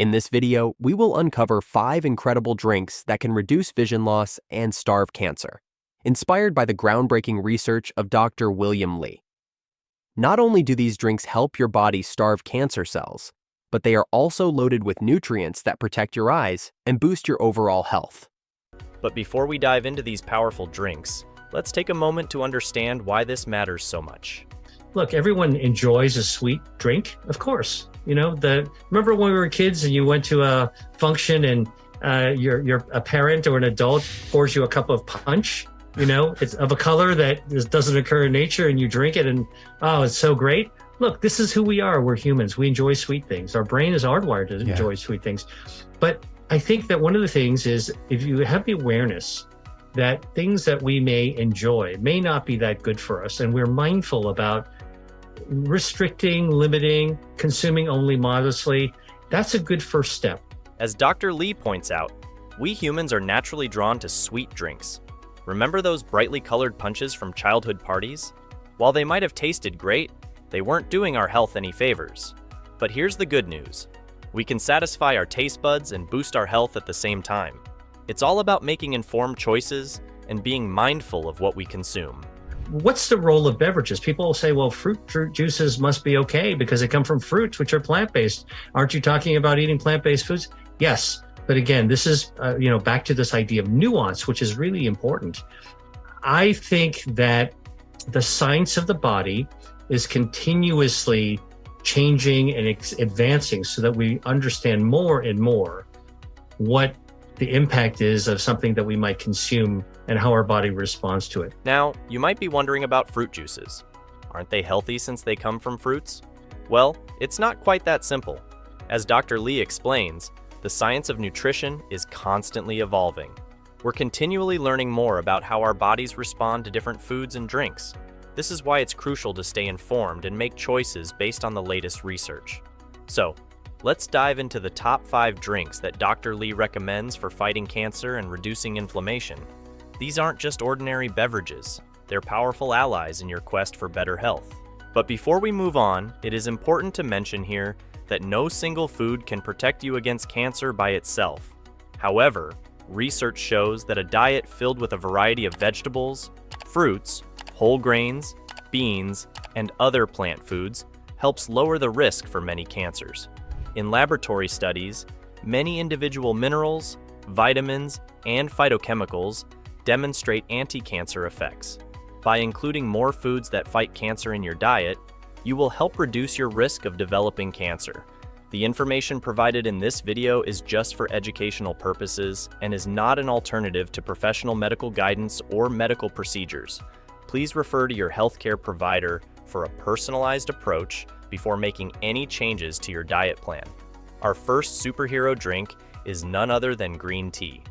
In this video, we will uncover 5 incredible drinks that can reduce vision loss and starve cancer, inspired by the groundbreaking research of Dr. William Li. Not only do these drinks help your body starve cancer cells, but they are also loaded with nutrients that protect your eyes and boost your overall health. But before we dive into these powerful drinks, let's take a moment to understand why this matters so much. Look, everyone enjoys a sweet drink, of course. Remember when we were kids and you went to a function and you're a parent or an adult pours you a cup of punch, it's of a color that doesn't occur in nature, and you drink it and, oh, it's so great. Look, this is who we are. We're humans. We enjoy sweet things. Our brain is hardwired to enjoy sweet things. But I think that one of the things is, if you have the awareness that things that we may enjoy may not be that good for us, and we're mindful about restricting, limiting, consuming only modestly, that's a good first step. As Dr. Li points out, we humans are naturally drawn to sweet drinks. Remember those brightly colored punches from childhood parties? While they might have tasted great, they weren't doing our health any favors. But here's the good news. We can satisfy our taste buds and boost our health at the same time. It's all about making informed choices and being mindful of what we consume. What's the role of beverages? People will say, well, fruit juices must be okay because they come from fruits, which are plant-based. Aren't you talking about eating plant-based foods? Yes. But again, this is, back to this idea of nuance, which is really important. I think that the science of the body is continuously changing and advancing so that we understand more and more what the impact is of something that we might consume and how our body responds to it. Now, you might be wondering about fruit juices. Aren't they healthy since they come from fruits? Well, it's not quite that simple. As Dr. Li explains, the science of nutrition is constantly evolving. We're continually learning more about how our bodies respond to different foods and drinks. This is why it's crucial to stay informed and make choices based on the latest research. So, let's dive into the top 5 drinks that Dr. Li recommends for fighting cancer and reducing inflammation. These aren't just ordinary beverages. They're powerful allies in your quest for better health. But before we move on, it is important to mention here that no single food can protect you against cancer by itself. However, research shows that a diet filled with a variety of vegetables, fruits, whole grains, beans, and other plant foods helps lower the risk for many cancers. In laboratory studies, many individual minerals, vitamins, and phytochemicals demonstrate anti-cancer effects. By including more foods that fight cancer in your diet, you will help reduce your risk of developing cancer. The information provided in this video is just for educational purposes and is not an alternative to professional medical guidance or medical procedures. Please refer to your healthcare provider for a personalized approach before making any changes to your diet plan. Our first superhero drink is none other than green tea.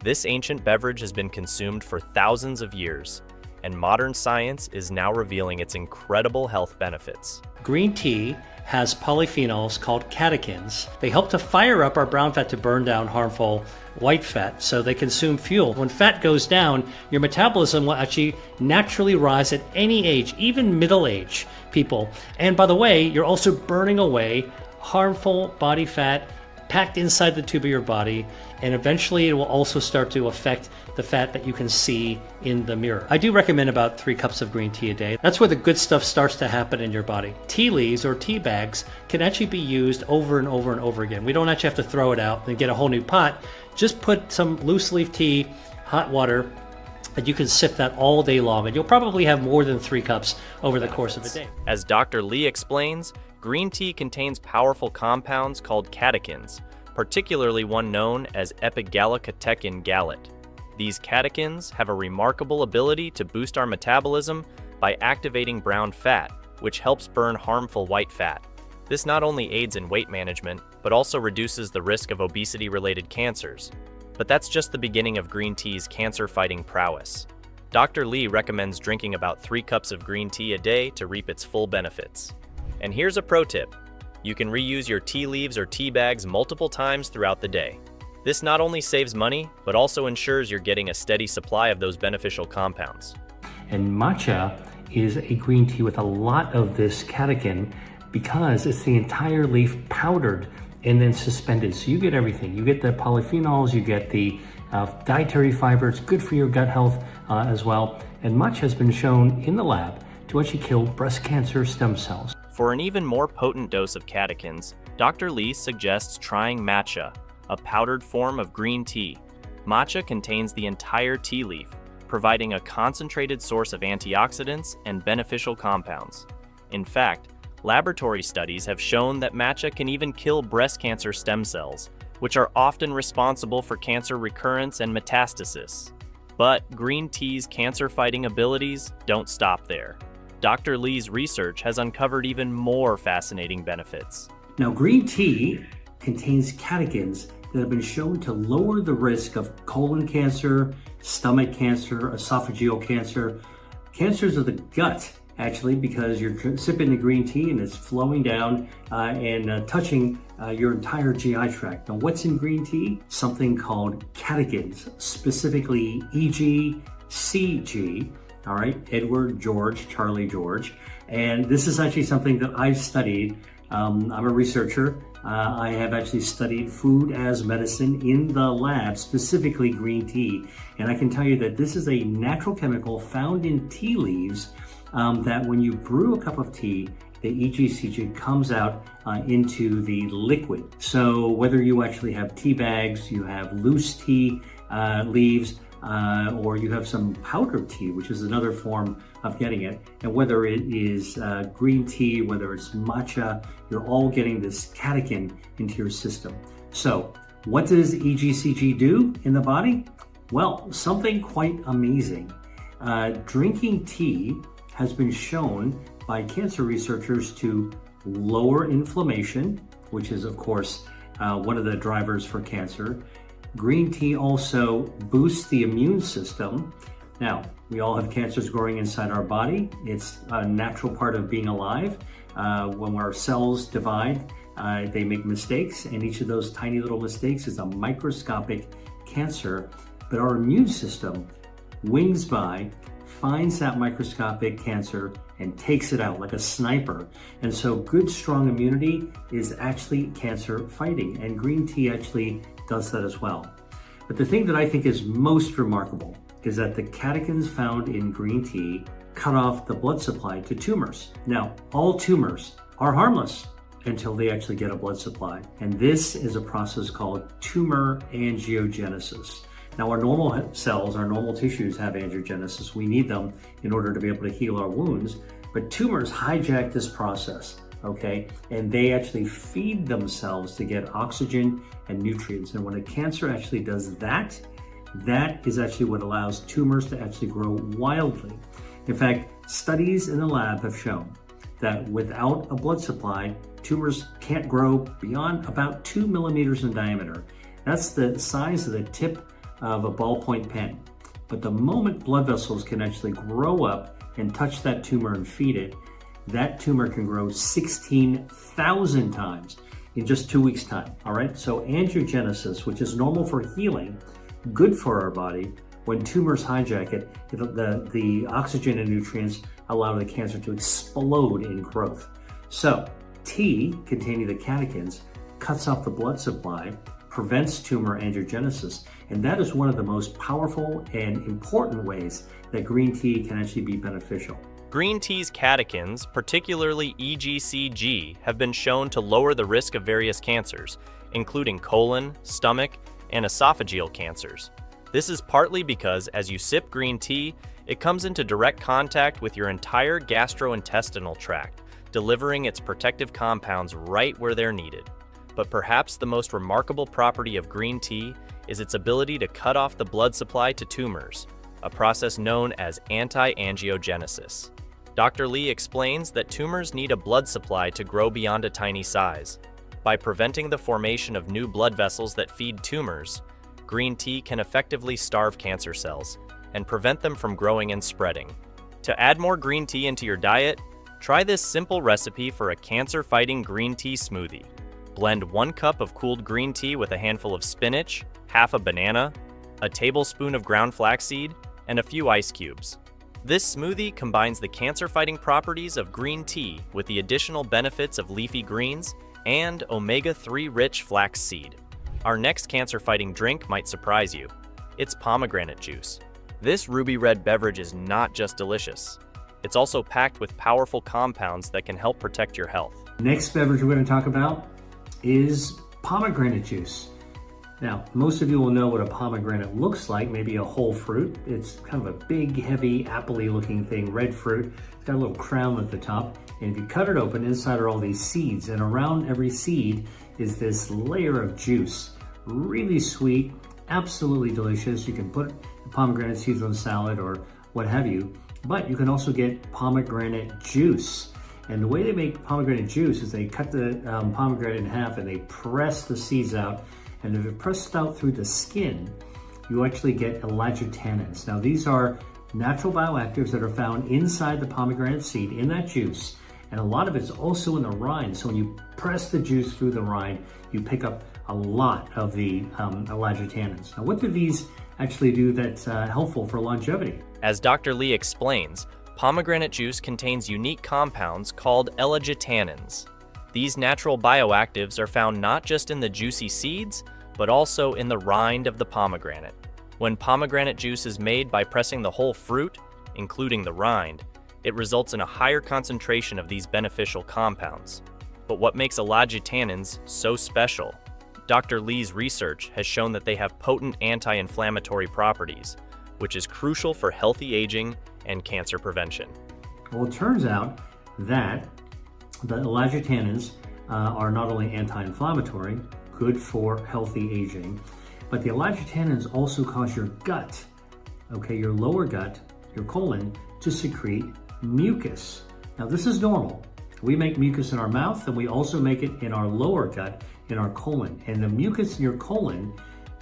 This ancient beverage has been consumed for thousands of years, and modern science is now revealing its incredible health benefits. Green tea has polyphenols called catechins. They help to fire up our brown fat to burn down harmful white fat, so they consume fuel. When fat goes down, your metabolism will actually naturally rise at any age, even middle-aged people. And by the way, you're also burning away harmful body fat packed inside the tube of your body, and eventually it will also start to affect the fat that you can see in the mirror. I do recommend about 3 cups of green tea a day. That's where the good stuff starts to happen in your body. Tea leaves or tea bags can actually be used over and over and over again. We don't actually have to throw it out and get a whole new pot. Just put some loose leaf tea, hot water, and you can sip that all day long, and you'll probably have more than 3 cups over the course of a day. As Dr. Li explains, green tea contains powerful compounds called catechins, particularly one known as epigallocatechin gallate. These catechins have a remarkable ability to boost our metabolism by activating brown fat, which helps burn harmful white fat. This not only aids in weight management, but also reduces the risk of obesity-related cancers. But that's just the beginning of green tea's cancer-fighting prowess. Dr. Li recommends drinking about 3 cups of green tea a day to reap its full benefits. And here's a pro tip. You can reuse your tea leaves or tea bags multiple times throughout the day. This not only saves money, but also ensures you're getting a steady supply of those beneficial compounds. And matcha is a green tea with a lot of this catechin because it's the entire leaf powdered and then suspended. So you get everything. You get the polyphenols, you get the dietary fibers, good for your gut health as well. And much has been shown in the lab to actually kill breast cancer stem cells. For an even more potent dose of catechins, Dr. Lee suggests trying matcha, a powdered form of green tea. Matcha contains the entire tea leaf, providing a concentrated source of antioxidants and beneficial compounds. In fact, laboratory studies have shown that matcha can even kill breast cancer stem cells, which are often responsible for cancer recurrence and metastasis. But green tea's cancer-fighting abilities don't stop there. Dr. Lee's research has uncovered even more fascinating benefits. Now, green tea contains catechins that have been shown to lower the risk of colon cancer, stomach cancer, esophageal cancer, cancers of the gut, actually, because you're sipping the green tea and it's flowing down and touching your entire GI tract. Now, what's in green tea? Something called catechins, specifically EGCG, all right, Edward George, Charlie George. And this is actually something that I've studied. I'm a researcher. I have actually studied food as medicine in the lab, specifically green tea. And I can tell you that this is a natural chemical found in tea leaves that when you brew a cup of tea, the EGCG comes out into the liquid. So whether you actually have tea bags, you have loose tea leaves, or you have some powdered tea, which is another form of getting it. And whether it is green tea, whether it's matcha, you're all getting this catechin into your system. So what does EGCG do in the body? Well, something quite amazing. Drinking tea has been shown by cancer researchers to lower inflammation, which is, of course, one of the drivers for cancer. Green tea also boosts the immune system. Now, we all have cancers growing inside our body. It's a natural part of being alive. When our cells divide, they make mistakes, and each of those tiny little mistakes is a microscopic cancer. But our immune system wings by, finds that microscopic cancer, and takes it out like a sniper. And so good, strong immunity is actually cancer fighting, and green tea actually does that as well. But the thing that I think is most remarkable is that the catechins found in green tea cut off the blood supply to tumors. Now, all tumors are harmless until they actually get a blood supply. And this is a process called tumor angiogenesis. Now, our normal cells, our normal tissues have angiogenesis. We need them in order to be able to heal our wounds. But tumors hijack this process, okay? And they actually feed themselves to get oxygen and nutrients. And when a cancer actually does that, that is actually what allows tumors to actually grow wildly. In fact, studies in the lab have shown that without a blood supply, tumors can't grow beyond about 2 millimeters in diameter. That's the size of the tip of a ballpoint pen. But the moment blood vessels can actually grow up and touch that tumor and feed it, that tumor can grow 16,000 times in just 2 weeks' time, all right? So angiogenesis, which is normal for healing, good for our body, when tumors hijack it, the oxygen and nutrients allow the cancer to explode in growth. So tea containing the catechins cuts off the blood supply, prevents tumor angiogenesis, and that is one of the most powerful and important ways that green tea can actually be beneficial. Green tea's catechins, particularly EGCG, have been shown to lower the risk of various cancers, including colon, stomach, and esophageal cancers. This is partly because as you sip green tea, it comes into direct contact with your entire gastrointestinal tract, delivering its protective compounds right where they're needed. But perhaps the most remarkable property of green tea is its ability to cut off the blood supply to tumors, a process known as anti-angiogenesis. Dr. Lee explains that tumors need a blood supply to grow beyond a tiny size. By preventing the formation of new blood vessels that feed tumors, green tea can effectively starve cancer cells and prevent them from growing and spreading. To add more green tea into your diet, try this simple recipe for a cancer-fighting green tea smoothie. Blend 1 cup of cooled green tea with a handful of spinach, half a banana, a tablespoon of ground flaxseed, and a few ice cubes. This smoothie combines the cancer-fighting properties of green tea with the additional benefits of leafy greens and omega-3 rich flaxseed. Our next cancer-fighting drink might surprise you. It's pomegranate juice. This ruby red beverage is not just delicious. It's also packed with powerful compounds that can help protect your health. Next beverage we're going to talk about is pomegranate juice. Now, most of you will know what a pomegranate looks like, maybe a whole fruit. It's kind of a big, heavy, apple-y looking thing, red fruit. It's got a little crown at the top. And if you cut it open, inside are all these seeds. And around every seed is this layer of juice. Really sweet, absolutely delicious. You can put pomegranate seeds on salad or what have you. But you can also get pomegranate juice. And the way they make pomegranate juice is they cut the pomegranate in half and they press the seeds out. And if it pressed out through the skin, you actually get elagitannins. Now these are natural bioactives that are found inside the pomegranate seed in that juice. And a lot of it's also in the rind. So when you press the juice through the rind, you pick up a lot of the elagitannins. Now what do these actually do that's helpful for longevity? As Dr. Lee explains, pomegranate juice contains unique compounds called elagitannins. These natural bioactives are found not just in the juicy seeds, but also in the rind of the pomegranate. When pomegranate juice is made by pressing the whole fruit, including the rind, it results in a higher concentration of these beneficial compounds. But what makes elagitannins so special? Dr. Lee's research has shown that they have potent anti-inflammatory properties, which is crucial for healthy aging and cancer prevention. Well, it turns out that the elagitannins are not only anti-inflammatory, good for healthy aging, but the elagitannins also cause your gut, okay, your lower gut, your colon, to secrete mucus. Now this is normal. We make mucus in our mouth and we also make it in our lower gut, in our colon. And the mucus in your colon,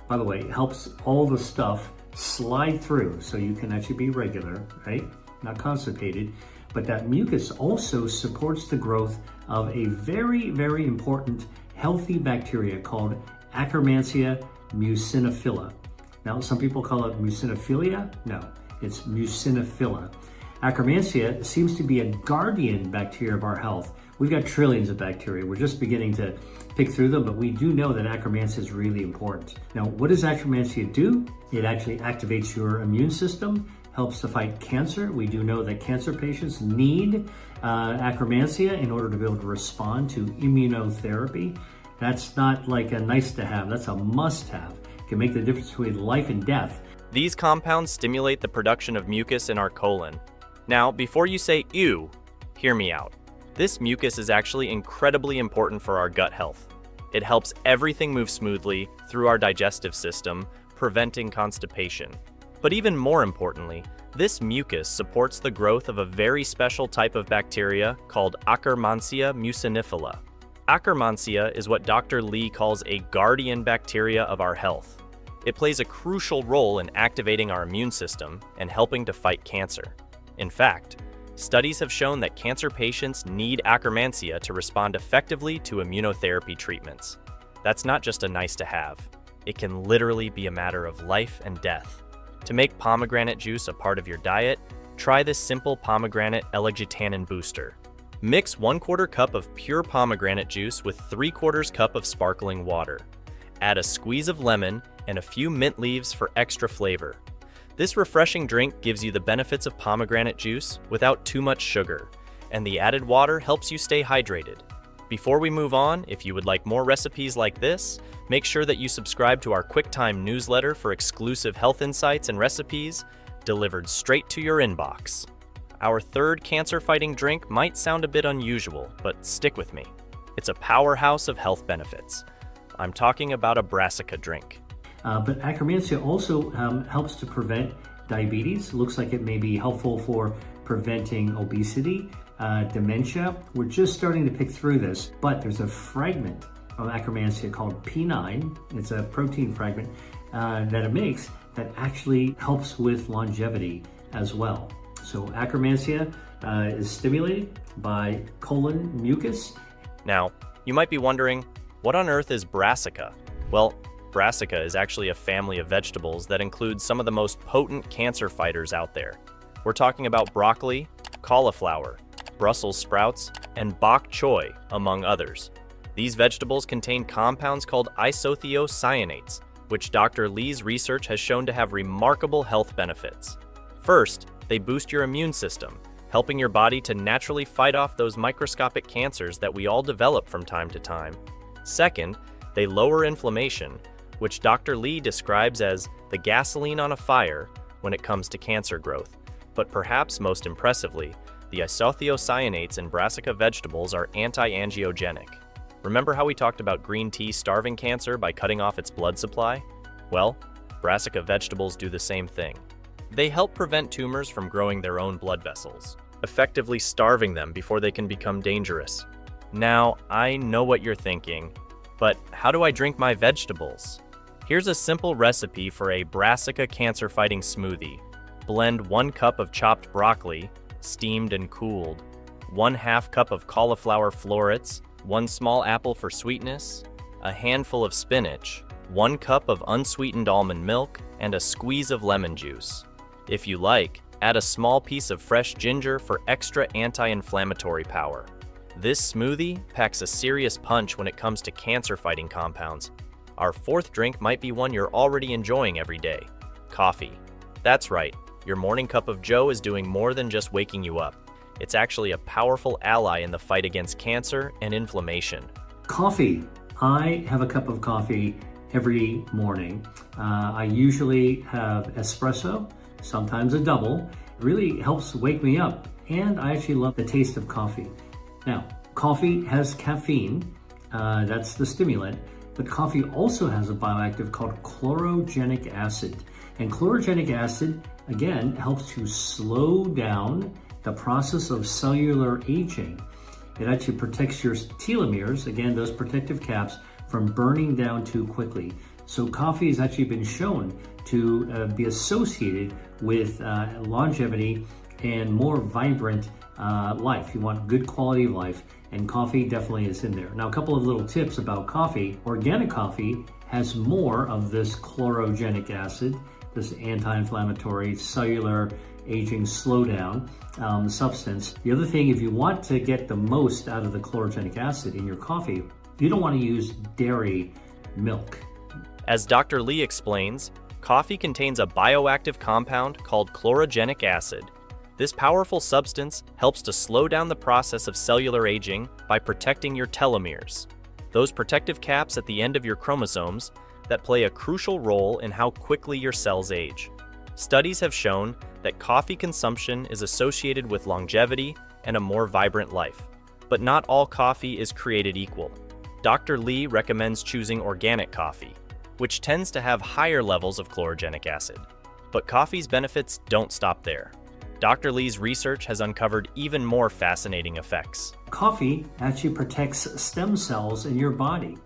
by the way, helps all the stuff slide through so you can actually be regular, right? Not constipated. But that mucus also supports the growth of a very, very important healthy bacteria called Akkermansia muciniphila. Now, some people call it mucinophilia. No, it's muciniphila. Akkermansia seems to be a guardian bacteria of our health. We've got trillions of bacteria. We're just beginning to pick through them, but we do know that Akkermansia is really important. Now, what does Akkermansia do? It actually activates your immune system, helps to fight cancer. We do know that cancer patients need Akkermansia in order to be able to respond to immunotherapy. That's not like a nice to have, that's a must have. It can make the difference between life and death. These compounds stimulate the production of mucus in our colon. Now, before you say ew, hear me out. This mucus is actually incredibly important for our gut health. It helps everything move smoothly through our digestive system, preventing constipation. But even more importantly, this mucus supports the growth of a very special type of bacteria called Akkermansia muciniphila. Akkermansia is what Dr. Lee calls a guardian bacteria of our health. It plays a crucial role in activating our immune system and helping to fight cancer. In fact, studies have shown that cancer patients need Akkermansia to respond effectively to immunotherapy treatments. That's not just a nice to have. It can literally be a matter of life and death. To make pomegranate juice a part of your diet, try this simple pomegranate elagitannin booster. Mix 1/4 cup of pure pomegranate juice with 3/4 cup of sparkling water. Add a squeeze of lemon and a few mint leaves for extra flavor. This refreshing drink gives you the benefits of pomegranate juice without too much sugar, and the added water helps you stay hydrated. Before we move on, if you would like more recipes like this, make sure that you subscribe to our QuickTime newsletter for exclusive health insights and recipes delivered straight to your inbox. Our third cancer-fighting drink might sound a bit unusual, but stick with me. It's a powerhouse of health benefits. I'm talking about a brassica drink. But Akkermansia also helps to prevent diabetes. Looks like it may be helpful for preventing obesity, dementia. We're just starting to pick through this, but there's a fragment of Akkermansia called P9. It's a protein fragment that it makes that actually helps with longevity as well. So Akkermansia is stimulated by colon mucus. Now, you might be wondering, what on earth is brassica? Well, brassica is actually a family of vegetables that includes some of the most potent cancer fighters out there. We're talking about broccoli, cauliflower, Brussels sprouts, and bok choy, among others. These vegetables contain compounds called isothiocyanates, which Dr. Lee's research has shown to have remarkable health benefits. First, they boost your immune system, helping your body to naturally fight off those microscopic cancers that we all develop from time to time. Second, they lower inflammation, which Dr. Lee describes as the gasoline on a fire when it comes to cancer growth. But perhaps most impressively, the isothiocyanates in brassica vegetables are anti-angiogenic. Remember how we talked about green tea starving cancer by cutting off its blood supply? Well, brassica vegetables do the same thing. They help prevent tumors from growing their own blood vessels, effectively starving them before they can become dangerous. Now, I know what you're thinking, but how do I drink my vegetables? Here's a simple recipe for a brassica cancer-fighting smoothie. Blend 1 cup of chopped broccoli, steamed and cooled, 1/2 cup of cauliflower florets, 1 small apple for sweetness, a handful of spinach, 1 cup of unsweetened almond milk, and a squeeze of lemon juice. If you like, add a small piece of fresh ginger for extra anti-inflammatory power. This smoothie packs a serious punch when it comes to cancer-fighting compounds. Our 4th drink might be one you're already enjoying every day: coffee. That's right, your morning cup of joe is doing more than just waking you up. It's actually a powerful ally in the fight against cancer and inflammation. Coffee. I have a cup of coffee every morning. I usually have espresso, sometimes a double. It really helps wake me up, and I actually love the taste of coffee. Now, coffee has caffeine, that's the stimulant, but coffee also has a bioactive called chlorogenic acid. And chlorogenic acid, again, helps to slow down the process of cellular aging. It actually protects your telomeres, again, those protective caps, from burning down too quickly. So coffee has actually been shown to be associated with longevity and more vibrant life. You want good quality of life, and coffee definitely is in there. Now, a couple of little tips about coffee. Organic coffee has more of this chlorogenic acid, this anti-inflammatory cellular aging slowdown substance. The other thing, if you want to get the most out of the chlorogenic acid in your coffee, you don't want to use dairy milk. As Dr. Lee explains, coffee contains a bioactive compound called chlorogenic acid. This powerful substance helps to slow down the process of cellular aging by protecting your telomeres, those protective caps at the end of your chromosomes that play a crucial role in how quickly your cells age. Studies have shown that coffee consumption is associated with longevity and a more vibrant life. But not all coffee is created equal. Dr. Lee recommends choosing organic coffee, which tends to have higher levels of chlorogenic acid. But coffee's benefits don't stop there. Dr. Lee's research has uncovered even more fascinating effects. Coffee actually protects stem cells in your body.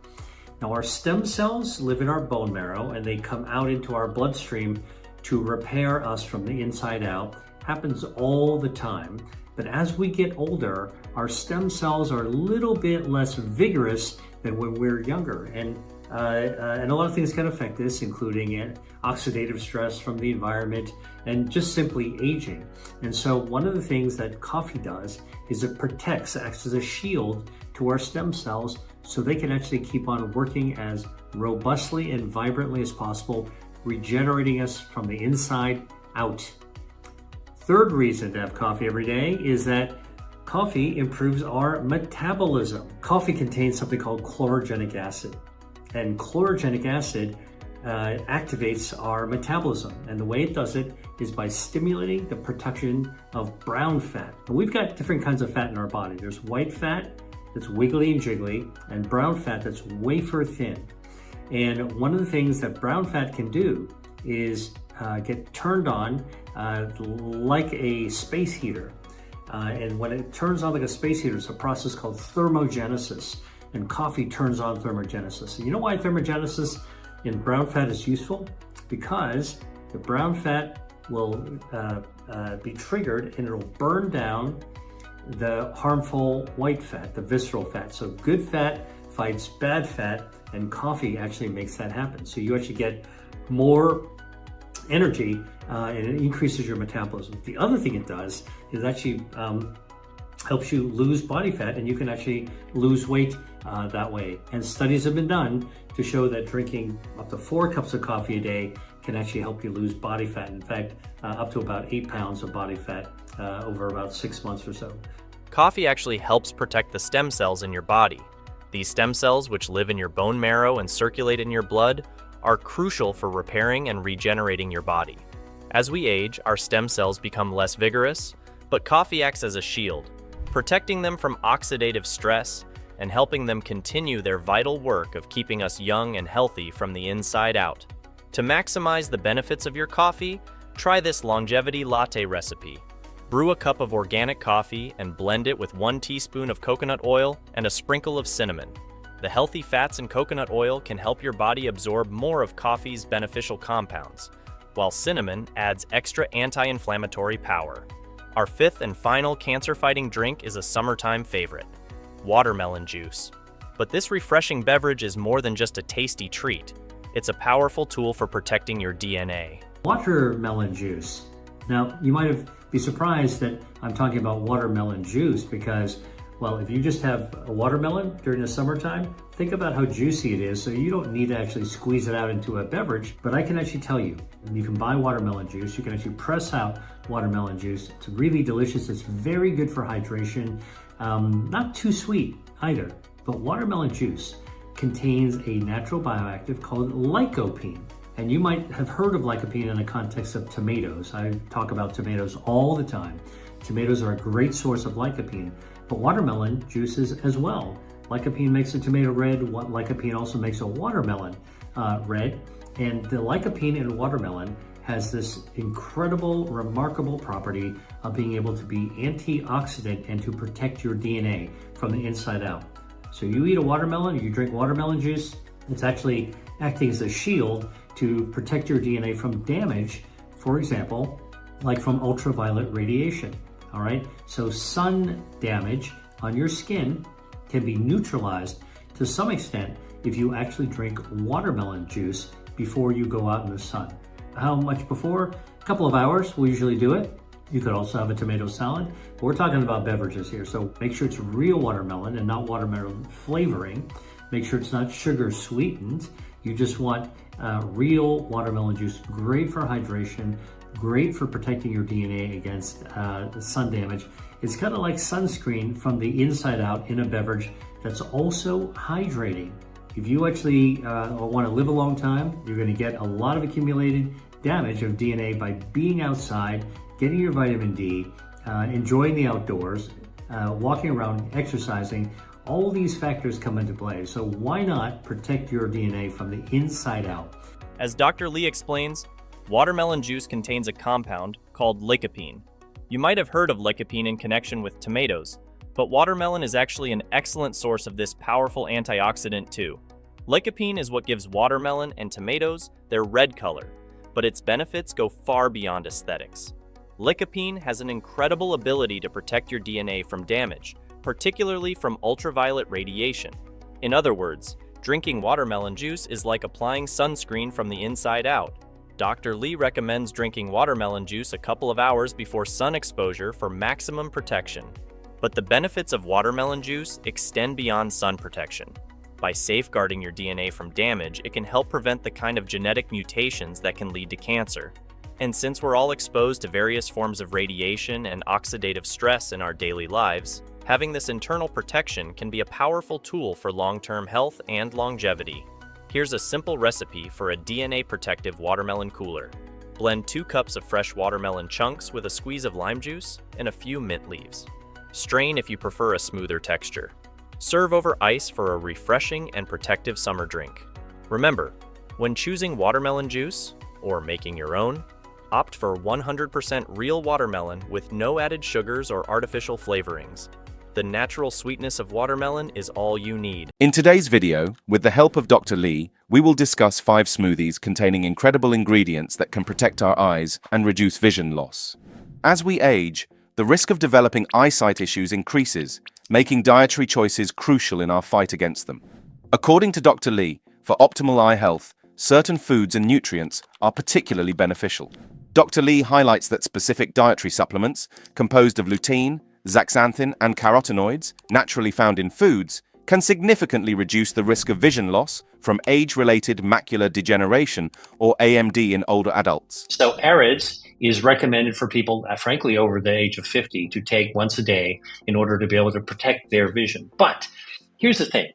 Now, our stem cells live in our bone marrow, and they come out into our bloodstream to repair us from the inside out. Happens all the time. But as we get older, our stem cells are a little bit less vigorous than when we're younger. And a lot of things can affect this, including oxidative stress from the environment and just simply aging. And so one of the things that coffee does is it protects, acts as a shield to our stem cells so they can actually keep on working as robustly and vibrantly as possible, regenerating us from the inside out. Third reason to have coffee every day is that coffee improves our metabolism. Coffee contains something called chlorogenic acid. And chlorogenic acid activates our metabolism. And the way it does it is by stimulating the production of brown fat. And we've got different kinds of fat in our body. There's white fat that's wiggly and jiggly, and brown fat that's wafer thin. And one of the things that brown fat can do is get turned on like a space heater. And when it turns on like a space heater, it's a process called thermogenesis. And coffee turns on thermogenesis. And you know why thermogenesis in brown fat is useful? Because the brown fat will be triggered and it'll burn down the harmful white fat, the visceral fat. So good fat fights bad fat, and coffee actually makes that happen. So you actually get more energy and it increases your metabolism. The other thing it does is actually helps you lose body fat, and you can actually lose weight that way. And studies have been done to show that drinking up to 4 cups of coffee a day can actually help you lose body fat. In fact, up to about 8 pounds of body fat over about 6 months or so. Coffee actually helps protect the stem cells in your body. These stem cells, which live in your bone marrow and circulate in your blood, are crucial for repairing and regenerating your body. As we age, our stem cells become less vigorous, but coffee acts as a shield, protecting them from oxidative stress and helping them continue their vital work of keeping us young and healthy from the inside out. To maximize the benefits of your coffee, try this longevity latte recipe. Brew a cup of organic coffee and blend it with 1 teaspoon of coconut oil and a sprinkle of cinnamon. The healthy fats in coconut oil can help your body absorb more of coffee's beneficial compounds, while cinnamon adds extra anti-inflammatory power. Our 5th and final cancer-fighting drink is a summertime favorite, watermelon juice. But this refreshing beverage is more than just a tasty treat. It's a powerful tool for protecting your DNA. Watermelon juice. Now, you might be surprised that I'm talking about watermelon juice because, well, if you just have a watermelon during the summertime, think about how juicy it is, so you don't need to actually squeeze it out into a beverage. But I can actually tell you, you can buy watermelon juice. You can actually press out watermelon juice. It's really delicious. It's very good for hydration. Not too sweet either. But watermelon juice contains a natural bioactive called lycopene. And you might have heard of lycopene in the context of tomatoes. I talk about tomatoes all the time. Tomatoes are a great source of lycopene, but watermelon juices as well. Lycopene makes a tomato red. Lycopene also makes a watermelon red. And the lycopene in watermelon has this incredible, remarkable property of being able to be antioxidant and to protect your DNA from the inside out. So you eat a watermelon, you drink watermelon juice, it's actually acting as a shield to protect your DNA from damage, for example, like from ultraviolet radiation, all right? So sun damage on your skin can be neutralized to some extent if you actually drink watermelon juice before you go out in the sun. How much before? A couple of hours, we'll usually do it. You could also have a tomato salad, but we're talking about beverages here. So make sure it's real watermelon and not watermelon flavoring. Make sure it's not sugar sweetened. You just want real watermelon juice, great for hydration, great for protecting your DNA against sun damage. It's kind of like sunscreen from the inside out in a beverage that's also hydrating. If you actually want to live a long time, you're going to get a lot of accumulated damage of DNA by being outside, getting your vitamin D, enjoying the outdoors, walking around, exercising. All these factors come into play. So why not protect your DNA from the inside out? As Dr. Lee explains, watermelon juice contains a compound called lycopene. You might have heard of lycopene in connection with tomatoes, but watermelon is actually an excellent source of this powerful antioxidant too. Lycopene is what gives watermelon and tomatoes their red color, but its benefits go far beyond aesthetics. Lycopene has an incredible ability to protect your DNA from damage, particularly from ultraviolet radiation. In other words, drinking watermelon juice is like applying sunscreen from the inside out. Dr. Lee recommends drinking watermelon juice a couple of hours before sun exposure for maximum protection. But the benefits of watermelon juice extend beyond sun protection. By safeguarding your DNA from damage, it can help prevent the kind of genetic mutations that can lead to cancer. And since we're all exposed to various forms of radiation and oxidative stress in our daily lives, having this internal protection can be a powerful tool for long-term health and longevity. Here's a simple recipe for a DNA-protective watermelon cooler. Blend 2 cups of fresh watermelon chunks with a squeeze of lime juice and a few mint leaves. Strain if you prefer a smoother texture. Serve over ice for a refreshing and protective summer drink. Remember, when choosing watermelon juice, or making your own, opt for 100% real watermelon with no added sugars or artificial flavorings. The natural sweetness of watermelon is all you need. In today's video, with the help of Dr. Lee, we will discuss 5 smoothies containing incredible ingredients that can protect our eyes and reduce vision loss. As we age, the risk of developing eyesight issues increases, making dietary choices crucial in our fight against them. According to Dr. Lee, for optimal eye health, certain foods and nutrients are particularly beneficial. Dr. Lee highlights that specific dietary supplements, composed of lutein, zeaxanthin, and carotenoids, naturally found in foods, can significantly reduce the risk of vision loss from age-related macular degeneration, or AMD, in older adults. So AREDS is recommended for people, frankly, over the age of 50 to take once a day in order to be able to protect their vision. But here's the thing.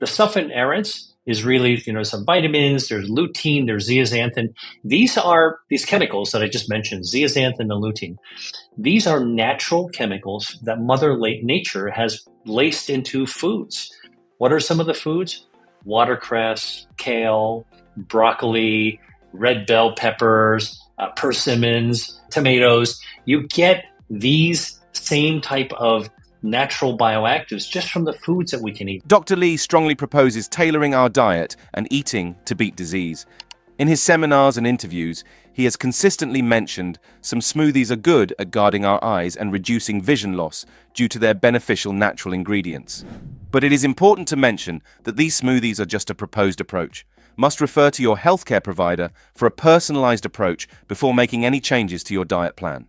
The stuff in AREDS is really, some vitamins, there's lutein, there's zeaxanthin. These chemicals that I just mentioned, zeaxanthin and lutein. These are natural chemicals that Mother Nature has laced into foods. What are some of the foods? Watercress, kale, broccoli, red bell peppers, persimmons, tomatoes. You get these same type of natural bioactives just from the foods that we can eat. Dr. Lee strongly proposes tailoring our diet and eating to beat disease. In his seminars and interviews, he has consistently mentioned some smoothies are good at guarding our eyes and reducing vision loss due to their beneficial natural ingredients. But it is important to mention that these smoothies are just a proposed approach. Must refer to your healthcare provider for a personalized approach before making any changes to your diet plan.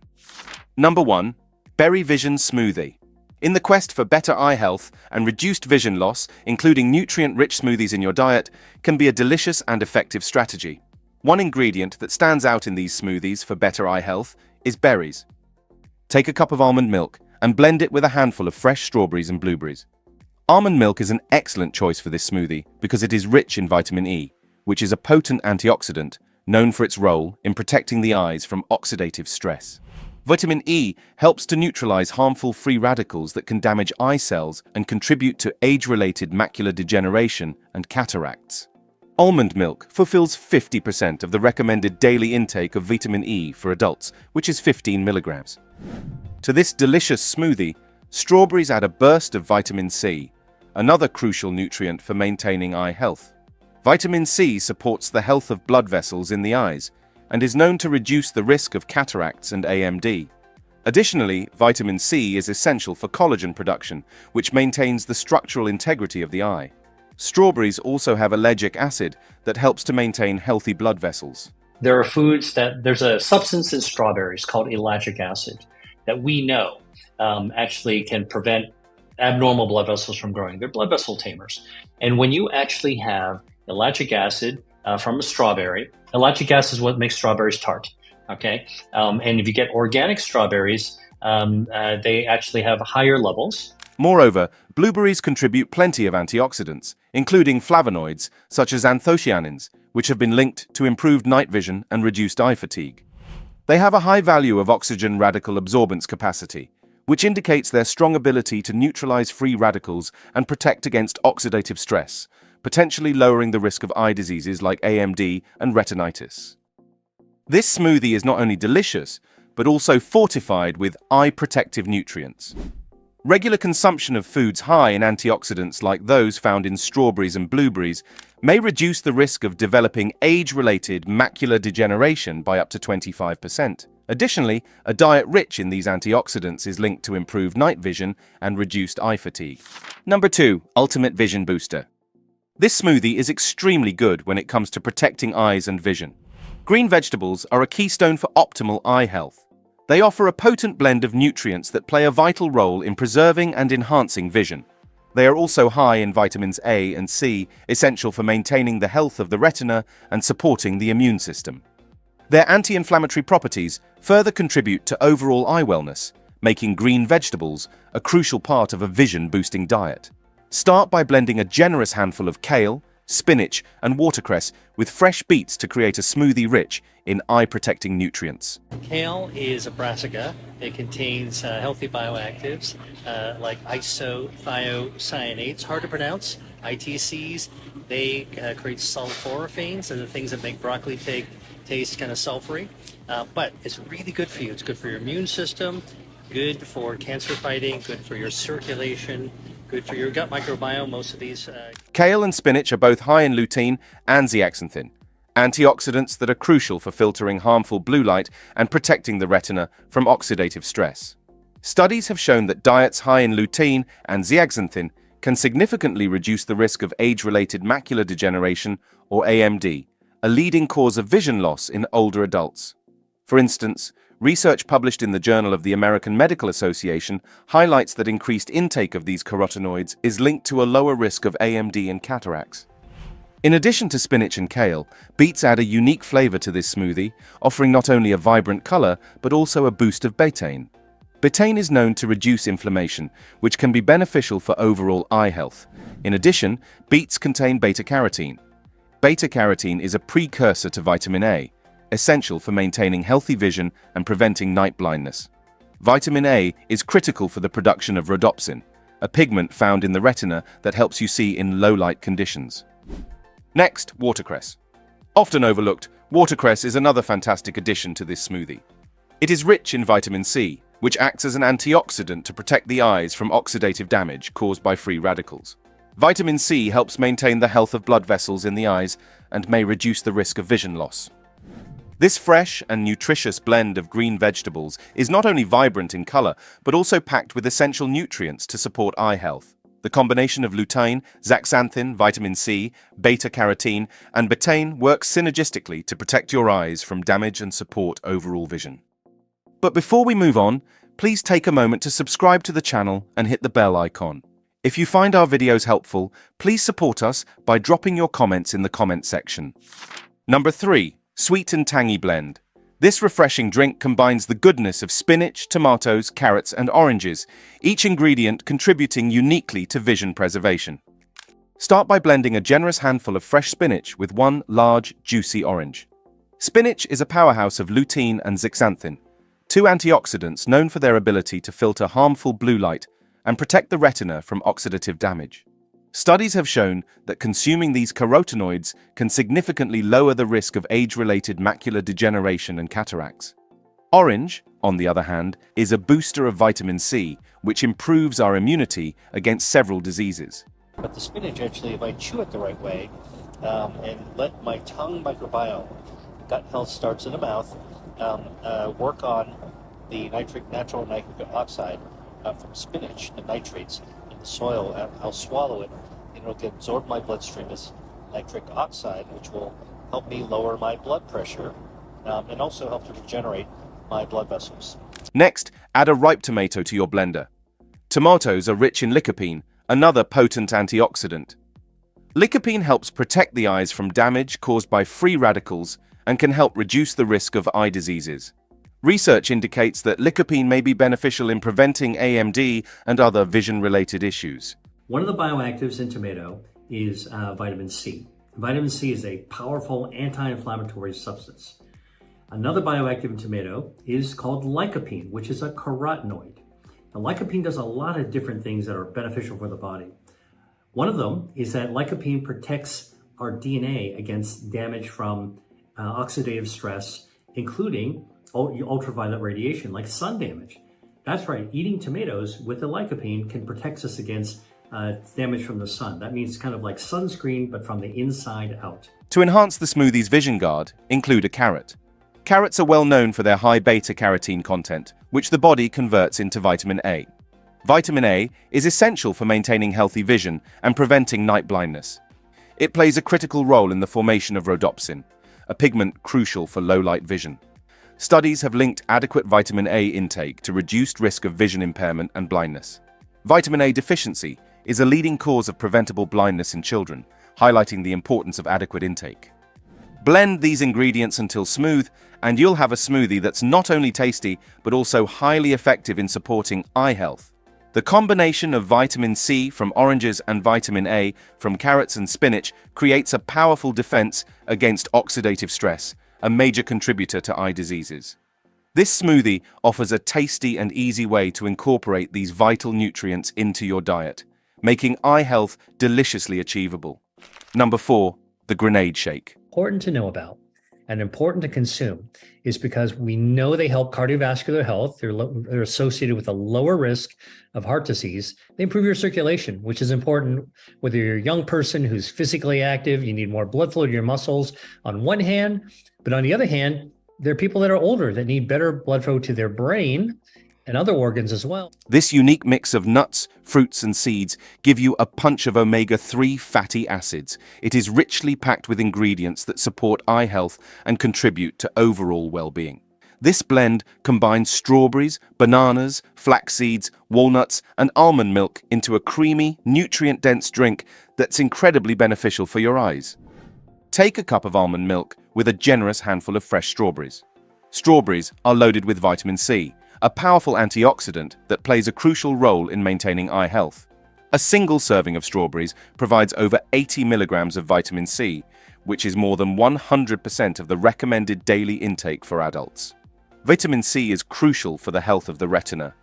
Number 1. Berry Vision Smoothie. In the quest for better eye health and reduced vision loss, including nutrient-rich smoothies in your diet can be a delicious and effective strategy. One ingredient that stands out in these smoothies for better eye health is berries. Take a cup of almond milk and blend it with a handful of fresh strawberries and blueberries. Almond milk is an excellent choice for this smoothie because it is rich in vitamin E, which is a potent antioxidant known for its role in protecting the eyes from oxidative stress. Vitamin E helps to neutralize harmful free radicals that can damage eye cells and contribute to age-related macular degeneration and cataracts. Almond milk fulfills 50% of the recommended daily intake of vitamin E for adults, which is 15 milligrams. To this delicious smoothie, strawberries add a burst of vitamin C, another crucial nutrient for maintaining eye health. Vitamin C supports the health of blood vessels in the eyes and is known to reduce the risk of cataracts and AMD. Additionally, vitamin C is essential for collagen production, which maintains the structural integrity of the eye. Strawberries also have ellagic acid that helps to maintain healthy blood vessels. There's a substance in strawberries called ellagic acid that we know actually can prevent abnormal blood vessels from growing. They're blood vessel tamers. And when you actually have ellagic acid from a strawberry, ellagic acid is what makes strawberries tart. Okay, and if you get organic strawberries, they actually have higher levels. Moreover, blueberries contribute plenty of antioxidants, including flavonoids such as anthocyanins, which have been linked to improved night vision and reduced eye fatigue. They have a high value of oxygen radical absorbance capacity, which indicates their strong ability to neutralize free radicals and protect against oxidative stress, potentially lowering the risk of eye diseases like AMD and retinitis. This smoothie is not only delicious, but also fortified with eye-protective nutrients. Regular consumption of foods high in antioxidants like those found in strawberries and blueberries may reduce the risk of developing age-related macular degeneration by up to 25%. Additionally, a diet rich in these antioxidants is linked to improved night vision and reduced eye fatigue. Number 2. Ultimate Vision Booster. This smoothie is extremely good when it comes to protecting eyes and vision. Green vegetables are a keystone for optimal eye health. They offer a potent blend of nutrients that play a vital role in preserving and enhancing vision. They are also high in vitamins A and C, essential for maintaining the health of the retina and supporting the immune system. Their anti-inflammatory properties further contribute to overall eye wellness, making green vegetables a crucial part of a vision-boosting diet. Start by blending a generous handful of kale, spinach, and watercress with fresh beets to create a smoothie rich in eye-protecting nutrients. Kale is a brassica. It contains healthy bioactives like isothiocyanates, hard to pronounce, ITCs. They create sulforaphanes, and the things that make broccoli taste kind of sulfury. But it's really good for you. It's good for your immune system, good for cancer fighting, good for your circulation, good for your gut microbiome. Most of these. Kale and spinach are both high in lutein and zeaxanthin, antioxidants that are crucial for filtering harmful blue light and protecting the retina from oxidative stress. Studies have shown that diets high in lutein and zeaxanthin can significantly reduce the risk of age-related macular degeneration, or AMD, a leading cause of vision loss in older adults. For instance, Research published in the Journal of the American Medical Association highlights that increased intake of these carotenoids is linked to a lower risk of AMD and cataracts. In addition to spinach and kale, beets add a unique flavor to this smoothie, offering not only a vibrant color, but also a boost of betaine. Betaine is known to reduce inflammation, which can be beneficial for overall eye health. In addition, beets contain beta-carotene. Beta-carotene is a precursor to vitamin A, essential for maintaining healthy vision and preventing night blindness. Vitamin A is critical for the production of rhodopsin, a pigment found in the retina that helps you see in low-light conditions. Next, watercress. Often overlooked, watercress is another fantastic addition to this smoothie. It is rich in vitamin C, which acts as an antioxidant to protect the eyes from oxidative damage caused by free radicals. Vitamin C helps maintain the health of blood vessels in the eyes and may reduce the risk of vision loss. This fresh and nutritious blend of green vegetables is not only vibrant in color, but also packed with essential nutrients to support eye health. The combination of lutein, zeaxanthin, vitamin C, beta-carotene, and betaine works synergistically to protect your eyes from damage and support overall vision. But before we move on, please take a moment to subscribe to the channel and hit the bell icon. If you find our videos helpful, please support us by dropping your comments in the comment section. Number 3. Sweet and tangy blend. This refreshing drink combines the goodness of spinach, tomatoes, carrots, and oranges, each ingredient contributing uniquely to vision preservation. Start by blending a generous handful of fresh spinach with one large, juicy orange. Spinach is a powerhouse of lutein and zeaxanthin, two antioxidants known for their ability to filter harmful blue light and protect the retina from oxidative damage. Studies have shown that consuming these carotenoids can significantly lower the risk of age-related macular degeneration and cataracts. Orange, on the other hand, is a booster of vitamin C, which improves our immunity against several diseases. But the spinach, actually, if I chew it the right way and let my tongue microbiome, gut health starts in the mouth, work on the natural nitric oxide from spinach, the nitrates in the soil, I'll swallow it, and it'll get absorbed in my bloodstream as nitric oxide, which will help me lower my blood pressure and also help to regenerate my blood vessels. Next, add a ripe tomato to your blender. Tomatoes are rich in lycopene, another potent antioxidant. Lycopene helps protect the eyes from damage caused by free radicals and can help reduce the risk of eye diseases. Research indicates that lycopene may be beneficial in preventing AMD and other vision-related issues. One of the bioactives in tomato is vitamin C. Vitamin C is a powerful anti-inflammatory substance. Another bioactive in tomato is called lycopene, which is a carotenoid. Now, lycopene does a lot of different things that are beneficial for the body. One of them is that lycopene protects our DNA against damage from oxidative stress, including ultraviolet radiation, like sun damage. That's right, eating tomatoes with the lycopene can protect us against damage from the sun. That means kind of like sunscreen, but from the inside out. To enhance the smoothie's vision guard, include a carrot. Carrots are well known for their high beta-carotene content, which the body converts into vitamin A. Vitamin A is essential for maintaining healthy vision and preventing night blindness. It plays a critical role in the formation of rhodopsin, a pigment crucial for low-light vision. Studies have linked adequate vitamin A intake to reduced risk of vision impairment and blindness. Vitamin A deficiency is a leading cause of preventable blindness in children, highlighting the importance of adequate intake. Blend these ingredients until smooth, and you'll have a smoothie that's not only tasty, but also highly effective in supporting eye health. The combination of vitamin C from oranges and vitamin A from carrots and spinach creates a powerful defense against oxidative stress, a major contributor to eye diseases. This smoothie offers a tasty and easy way to incorporate these vital nutrients into your diet, making eye health deliciously achievable. Number 4, the grenade shake. Important to know about and important to consume is because we know they help cardiovascular health. They're associated with a lower risk of heart disease. They improve your circulation, which is important whether you're a young person who's physically active, you need more blood flow to your muscles on one hand, but on the other hand, there are people that are older that need better blood flow to their brain and other organs as well. This unique mix of nuts, fruits, and seeds give you a punch of omega-3 fatty acids. It is richly packed with ingredients that support eye health and contribute to overall well-being. This blend combines strawberries, bananas, flax seeds, walnuts, and almond milk into a creamy, nutrient-dense drink that's incredibly beneficial for your eyes. Take a cup of almond milk with a generous handful of fresh strawberries. Strawberries are loaded with vitamin C, a powerful antioxidant that plays a crucial role in maintaining eye health. A single serving of strawberries provides over 80 milligrams of vitamin C, which is more than 100% of the recommended daily intake for adults. Vitamin C is crucial for the health of the retina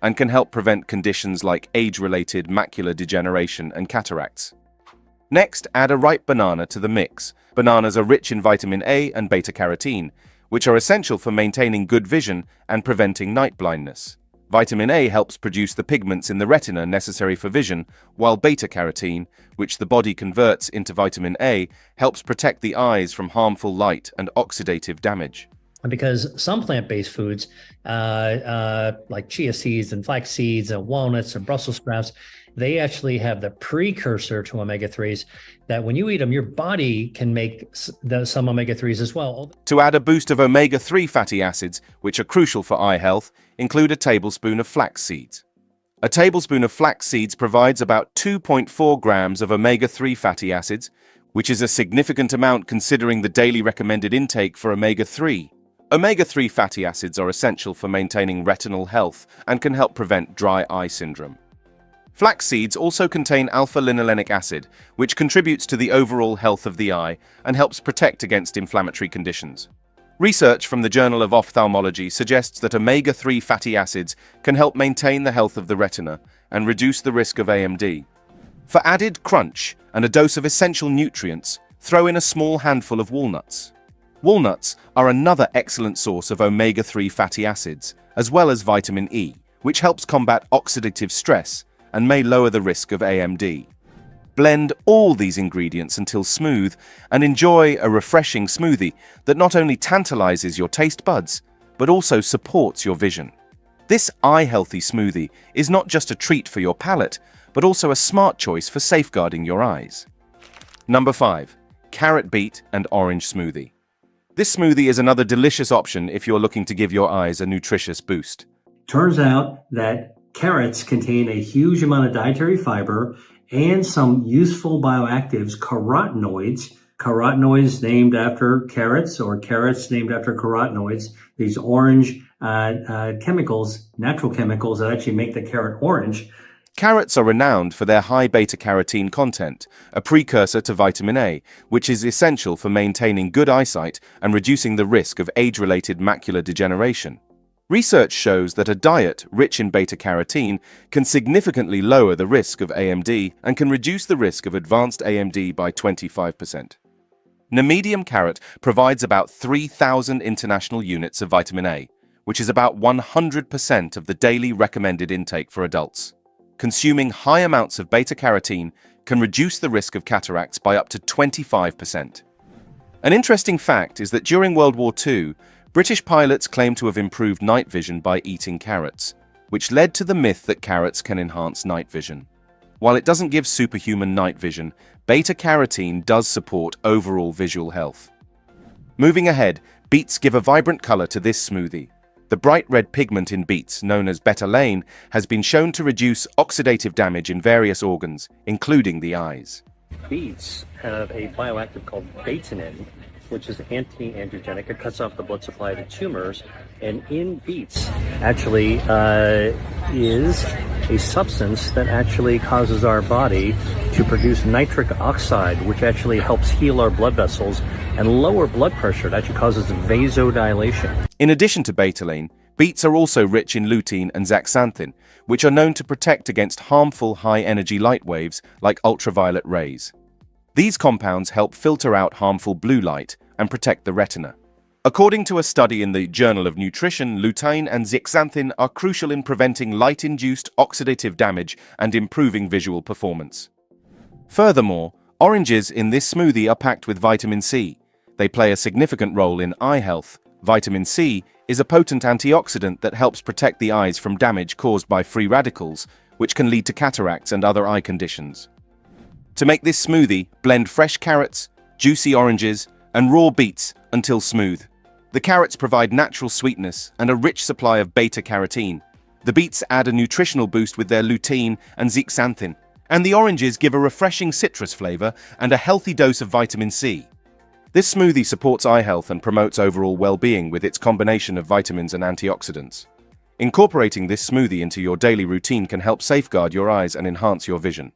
and can help prevent conditions like age-related macular degeneration and cataracts. Next, add a ripe banana to the mix. Bananas are rich in vitamin A and beta-carotene, which are essential for maintaining good vision and preventing night blindness. Vitamin A helps produce the pigments in the retina necessary for vision, while beta-carotene, which the body converts into vitamin A, helps protect the eyes from harmful light and oxidative damage. Because some plant-based foods, like chia seeds and flax seeds and walnuts and Brussels sprouts, they actually have the precursor to omega-3s that when you eat them, your body can make some omega-3s as well. To add a boost of omega-3 fatty acids, which are crucial for eye health, include a tablespoon of flax seeds. A tablespoon of flax seeds provides about 2.4 grams of omega-3 fatty acids, which is a significant amount considering the daily recommended intake for omega-3. Omega-3 fatty acids are essential for maintaining retinal health and can help prevent dry eye syndrome. Flax seeds also contain alpha-linolenic acid, which contributes to the overall health of the eye and helps protect against inflammatory conditions. Research from the Journal of Ophthalmology suggests that omega-3 fatty acids can help maintain the health of the retina and reduce the risk of AMD. For added crunch and a dose of essential nutrients, throw in a small handful of walnuts. Walnuts are another excellent source of omega-3 fatty acids, as well as vitamin E, which helps combat oxidative stress and may lower the risk of AMD. Blend all these ingredients until smooth and enjoy a refreshing smoothie that not only tantalizes your taste buds, but also supports your vision. This eye-healthy smoothie is not just a treat for your palate, but also a smart choice for safeguarding your eyes. Number 5. Carrot beet and orange smoothie. This smoothie is another delicious option if you're looking to give your eyes a nutritious boost. Turns out that carrots contain a huge amount of dietary fiber and some useful bioactives, carotenoids named after carrots or carrots named after carotenoids, these orange chemicals, natural chemicals that actually make the carrot orange. Carrots are renowned for their high beta-carotene content, a precursor to vitamin A, which is essential for maintaining good eyesight and reducing the risk of age-related macular degeneration. Research shows that a diet rich in beta-carotene can significantly lower the risk of AMD and can reduce the risk of advanced AMD by 25%. Medium carrot provides about 3,000 international units of vitamin A, which is about 100% of the daily recommended intake for adults. Consuming high amounts of beta-carotene can reduce the risk of cataracts by up to 25%. An interesting fact is that during World War II, British pilots claimed to have improved night vision by eating carrots, which led to the myth that carrots can enhance night vision. While it doesn't give superhuman night vision, beta-carotene does support overall visual health. Moving ahead, beets give a vibrant color to this smoothie. The bright red pigment in beets, known as betalain, has been shown to reduce oxidative damage in various organs, including the eyes. Beets have a bioactive called betanin, which is anti-angiogenic. It cuts off the blood supply to tumors. And in beets actually is a substance that actually causes our body to produce nitric oxide, which actually helps heal our blood vessels and lower blood pressure. It actually causes vasodilation. In addition to betalain, beets are also rich in lutein and zeaxanthin, which are known to protect against harmful high-energy light waves like ultraviolet rays. These compounds help filter out harmful blue light and protect the retina. According to a study in the Journal of Nutrition, lutein and zeaxanthin are crucial in preventing light-induced oxidative damage and improving visual performance. Furthermore, oranges in this smoothie are packed with vitamin C. They play a significant role in eye health. Vitamin C is a potent antioxidant that helps protect the eyes from damage caused by free radicals, which can lead to cataracts and other eye conditions. To make this smoothie, blend fresh carrots, juicy oranges, and raw beets until smooth. The carrots provide natural sweetness and a rich supply of beta-carotene. The beets add a nutritional boost with their lutein and zeaxanthin. And the oranges give a refreshing citrus flavor and a healthy dose of vitamin C. This smoothie supports eye health and promotes overall well-being with its combination of vitamins and antioxidants. Incorporating this smoothie into your daily routine can help safeguard your eyes and enhance your vision.